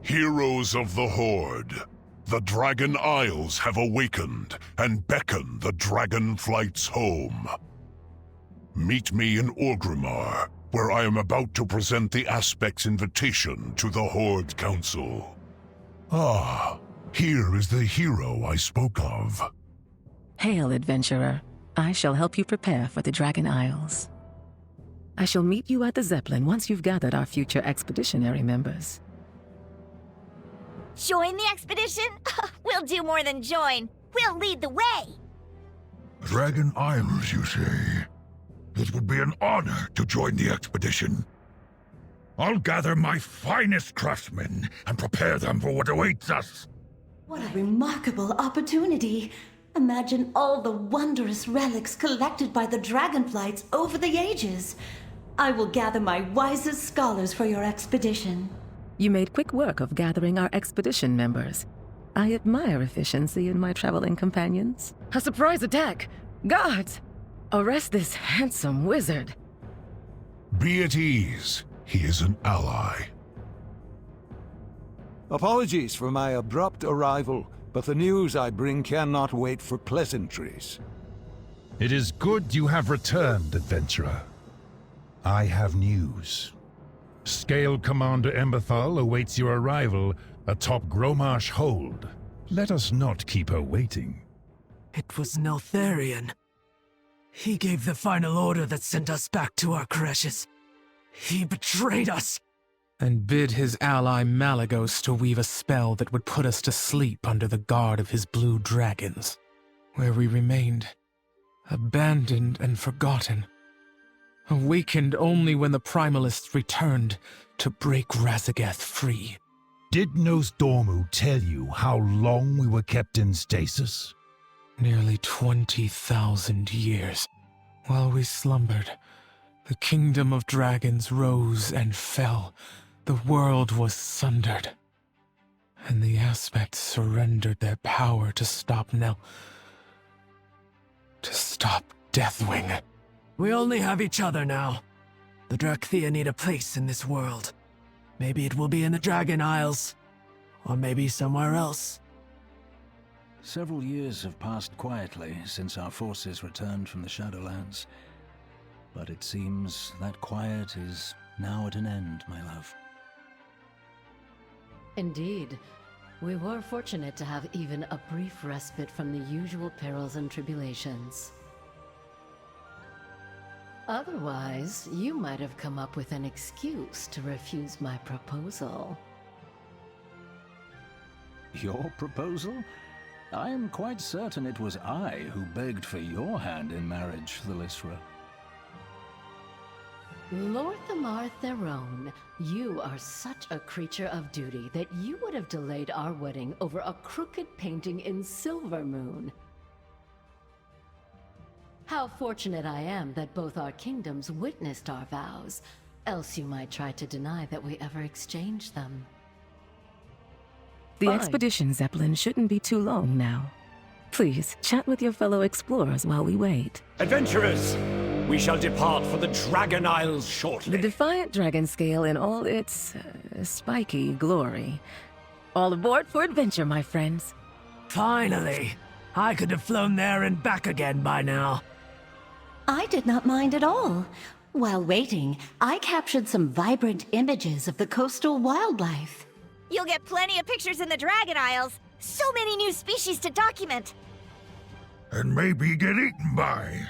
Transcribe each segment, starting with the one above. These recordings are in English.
Heroes of the Horde, the Dragon Isles have awakened and beckon the dragonflights home. Meet me in Orgrimmar, where I am about to present the Aspect's invitation to the Horde Council. Ah, here is the hero I spoke of. Hail, adventurer. I shall help you prepare for the Dragon Isles. I shall meet you at the Zeppelin once you've gathered our future expeditionary members. Join the expedition? We'll do more than join. We'll lead the way. Dragon Isles, you say? It would be an honor to join the expedition. I'll gather my finest craftsmen and prepare them for what awaits us. What a remarkable opportunity. Imagine all the wondrous relics collected by the dragonflights over the ages. I will gather my wisest scholars for your expedition. You made quick work of gathering our expedition members. I admire efficiency in my traveling companions. A surprise attack! Guards! Arrest this handsome wizard. Be at ease. He is an ally. Apologies for my abrupt arrival, but the news I bring cannot wait for pleasantries. It is good you have returned, adventurer. I have news. Scale Commander Emberthal awaits your arrival atop Gromarsh Hold. Let us not keep her waiting. It was Neltharion. He gave the final order that sent us back to our crashes. He betrayed us! And bid his ally Malagos to weave a spell that would put us to sleep under the guard of his blue dragons, where we remained, abandoned and forgotten, awakened only when the Primalists returned to break Raszageth free. Did Nosdormu tell you how long we were kept in stasis? Nearly 20,000 years. While we slumbered, the kingdom of dragons rose and fell. The world was sundered, and the Aspects surrendered their power to stop Deathwing. We only have each other now. The Drakthea need a place in this world. Maybe it will be in the Dragon Isles, or maybe somewhere else. Several years have passed quietly since our forces returned from the Shadowlands. But it seems that quiet is now at an end, my love. Indeed. We were fortunate to have even a brief respite from the usual perils and tribulations. Otherwise, you might have come up with an excuse to refuse my proposal. Your proposal? I am quite certain it was I who begged for your hand in marriage, Thalyssra. Lor'themar Theron, you are such a creature of duty that you would have delayed our wedding over a crooked painting in Silvermoon. How fortunate I am that both our kingdoms witnessed our vows, else you might try to deny that we ever exchanged them. The expedition Zeppelin shouldn't be too long now. Please, chat with your fellow explorers while we wait. Adventurers! We shall depart for the Dragon Isles shortly. The defiant Dragonscale in all its spiky glory. All aboard for adventure, my friends. Finally! I could have flown there and back again by now. I did not mind at all. While waiting, I captured some vibrant images of the coastal wildlife. You'll get plenty of pictures in the Dragon Isles. So many new species to document. And maybe get eaten by.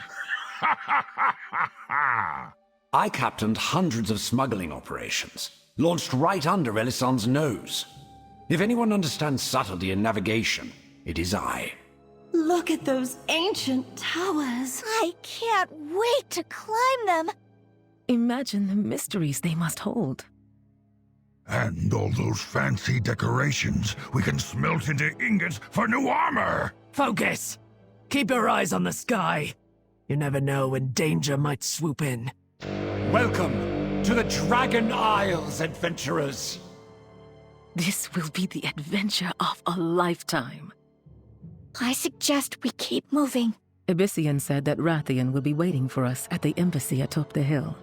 I captained hundreds of smuggling operations, launched right under Elisand's nose. If anyone understands subtlety in navigation, it is I. Look at those ancient towers. I can't wait to climb them. Imagine the mysteries they must hold. And all those fancy decorations we can smelt into ingots for new armor! Focus! Keep your eyes on the sky. You never know when danger might swoop in. Welcome to the Dragon Isles, adventurers! This will be the adventure of a lifetime. I suggest we keep moving. Abyssian said that Wrathion will be waiting for us at the embassy atop the hill.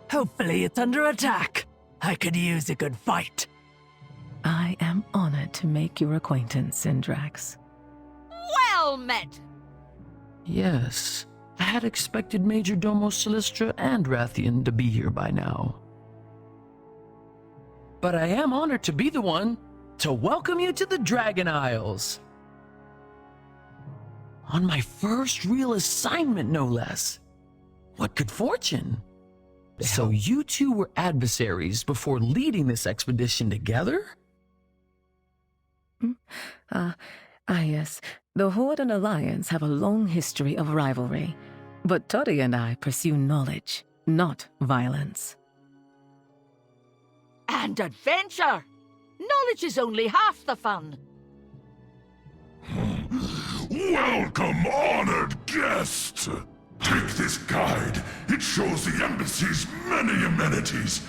Hopefully it's under attack. I could use a good fight. I I am honored to make your acquaintance, Sendrax. Well met! Yes, I had expected Major Domo Thalyssra and Wrathion to be here by now. But I am honored to be the one to welcome you to the Dragon Isles. On my first real assignment, no less. What good fortune! So you two were adversaries before leading this expedition together? Yes. The Horde and Alliance have a long history of rivalry, but Toddy and I pursue knowledge, not violence. And adventure! Knowledge is only half the fun. Welcome, honored guest! Take this guide. It shows the embassy's many amenities.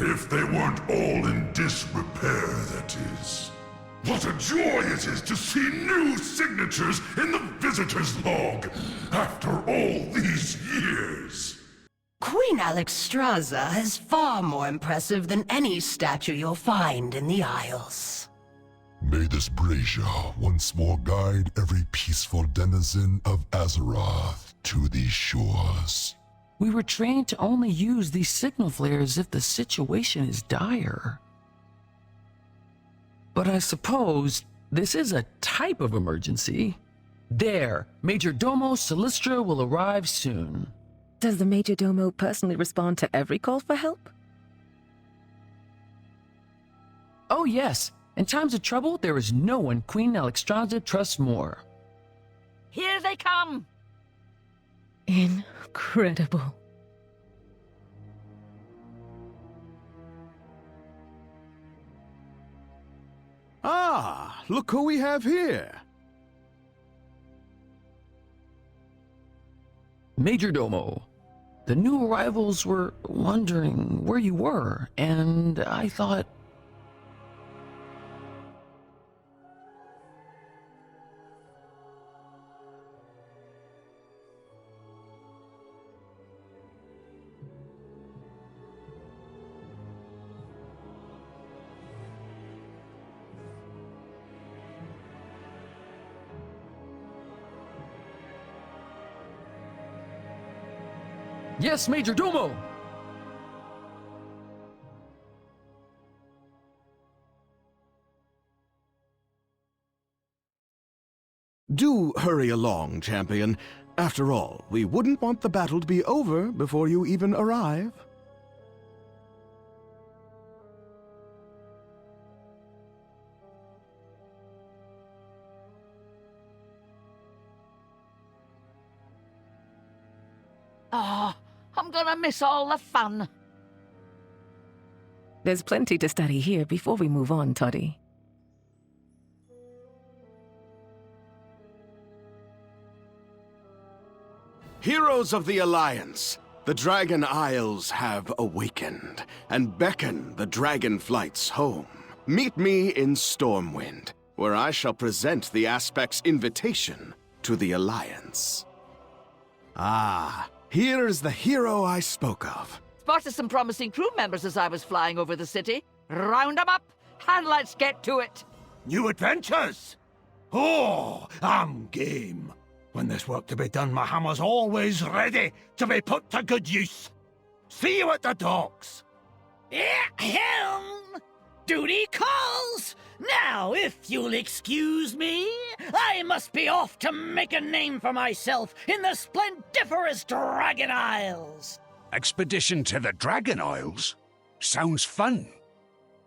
If they weren't all in disrepair, that is. What a joy it is to see new signatures in the visitor's log, after all these years. Queen Alexstrasza is far more impressive than any statue you'll find in the Isles. May this brazier once more guide every peaceful denizen of Azeroth to these shores. We were trained to only use these signal flares if the situation is dire. But I suppose this is a type of emergency. There, Major Domo Thalyssra will arrive soon. Does the Major Domo personally respond to every call for help? Oh yes, in times of trouble, there is no one Queen Alexstrasza trusts more. Here they come! Incredible. Ah, look who we have here. Major Domo, the new arrivals were wondering where you were, and I thought... Yes, Major Domo! Do hurry along, champion. After all, we wouldn't want the battle to be over before you even arrive. Ah, I'm gonna miss all the fun. There's plenty to study here before we move on, Toddy. Heroes of the Alliance, the Dragon Isles have awakened and beckon the dragonflights home. Meet me in Stormwind, where I shall present the Aspect's invitation to the Alliance. Ah, here is the hero I spoke of. Spotted some promising crew members as I was flying over the city. Round 'em up, and let's get to it. New adventures? Oh, I'm game. When there's work to be done, my hammer's always ready to be put to good use. See you at the docks. Ahem! Duty calls! Now, if you'll excuse me, I must be off to make a name for myself in the splendiferous Dragon Isles. Expedition to the Dragon Isles? Sounds fun.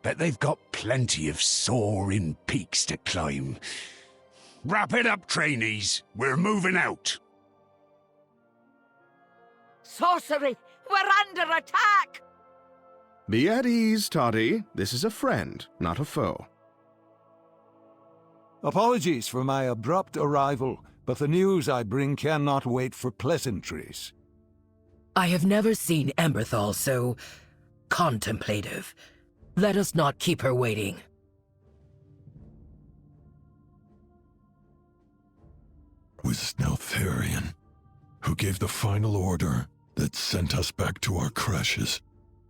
Bet they've got plenty of soaring peaks to climb. Wrap it up, trainees. We're moving out. Sorcery! We're under attack! Be at ease, Toddy. This is a friend, not a foe. Apologies for my abrupt arrival, but the news I bring cannot wait for pleasantries. I have never seen Emberthal so contemplative. Let us not keep her waiting. It was Lor'themar who gave the final order that sent us back to our crashes.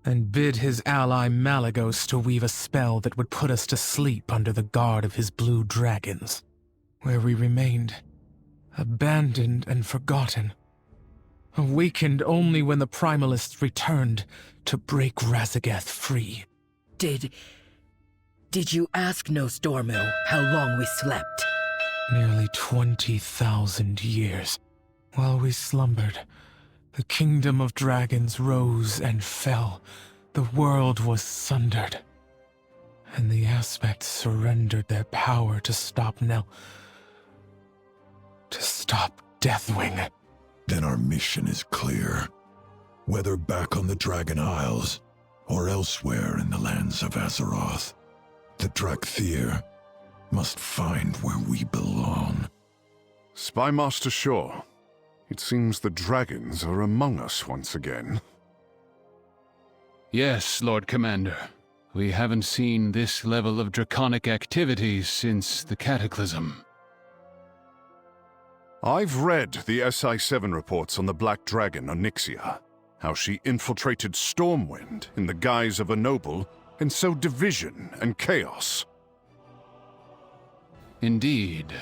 and bid his ally Malygos to weave a spell that would put us to sleep under the guard of his blue dragons, where we remained, abandoned and forgotten, awakened only when the Primalists returned to break Raszageth free. Did you ask Nostormo how long we slept? Nearly 20,000 years. While we slumbered, the kingdom of dragons rose and fell. The world was sundered. And the aspects surrendered their power to stop Deathwing. Then our mission is clear. Whether back on the Dragon Isles, or elsewhere in the lands of Azeroth, the Drakthir must find where we belong. Spymaster Shaw, it seems the dragons are among us once again. Yes, Lord Commander. We haven't seen this level of draconic activity since the Cataclysm. I've read the SI-7 reports on the Black Dragon Onyxia, how she infiltrated Stormwind in the guise of a noble and sowed division and chaos. Indeed.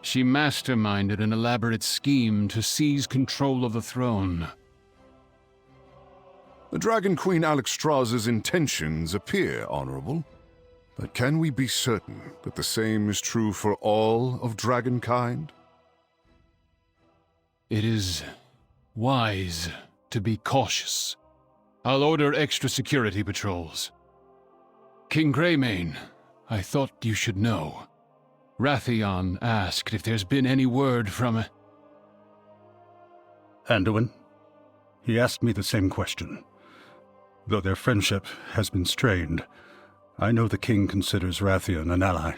She masterminded an elaborate scheme to seize control of the throne. The Dragon Queen Alexstrasza's intentions appear honorable, but can we be certain that the same is true for all of dragonkind? It is wise to be cautious. I'll order extra security patrols. King Greymane, I thought you should know. Wrathion asked if there's been any word from... Anduin. He asked me the same question. Though their friendship has been strained, I know the king considers Wrathion an ally.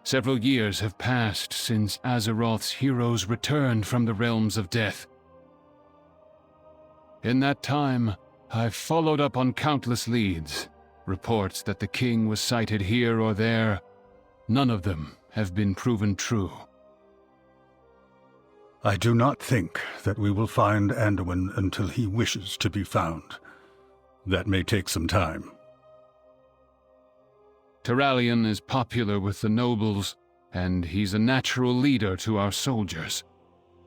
Several years have passed since Azeroth's heroes returned from the realms of death. In that time, I've followed up on countless leads. Reports that the king was sighted here or there. None of them have been proven true. I do not think that we will find Anduin until he wishes to be found. That may take some time. Turalyon is popular with the nobles, and he's a natural leader to our soldiers.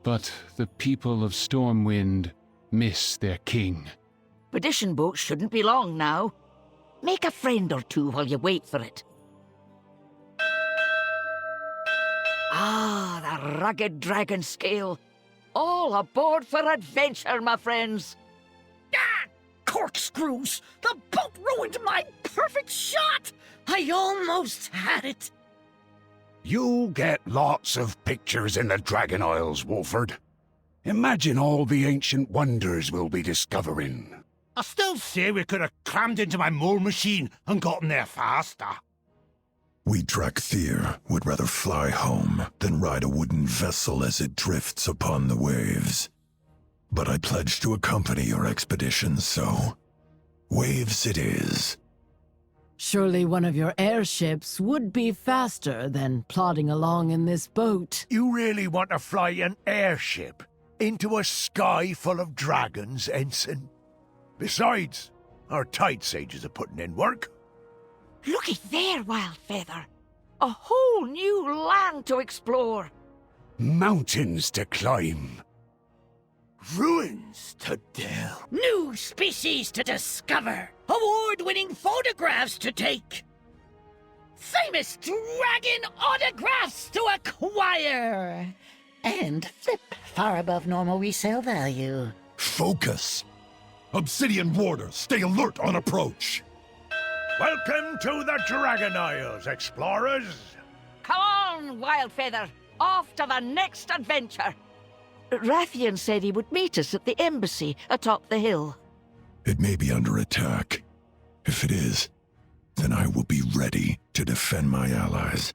But the people of Stormwind miss their king. Expedition boats shouldn't be long now. Make a friend or two while you wait for it. Ah, the rugged Dragonscale. All aboard for adventure, my friends. Ah! Corkscrews! The boat ruined my perfect shot! I almost had it. You'll get lots of pictures in the Dragon Isles, Wolford. Imagine all the ancient wonders we'll be discovering. I still say we could have crammed into my mole machine and gotten there faster. We Drakthir would rather fly home than ride a wooden vessel as it drifts upon the waves. But I pledged to accompany your expedition, so waves it is. Surely one of your airships would be faster than plodding along in this boat. You really want to fly an airship into a sky full of dragons, Ensign? Besides, our tide sages are putting in work. Looky there, Wildfeather. A whole new land to explore. Mountains to climb. Ruins to delve. New species to discover. Award-winning photographs to take. Famous dragon autographs to acquire. And flip far above normal resale value. Focus! Obsidian Warder, stay alert on approach! Welcome to the Dragon Isles, explorers! Come on, Wildfeather. Off to the next adventure. Wrathion said he would meet us at the embassy atop the hill. It may be under attack. If it is, then I will be ready to defend my allies.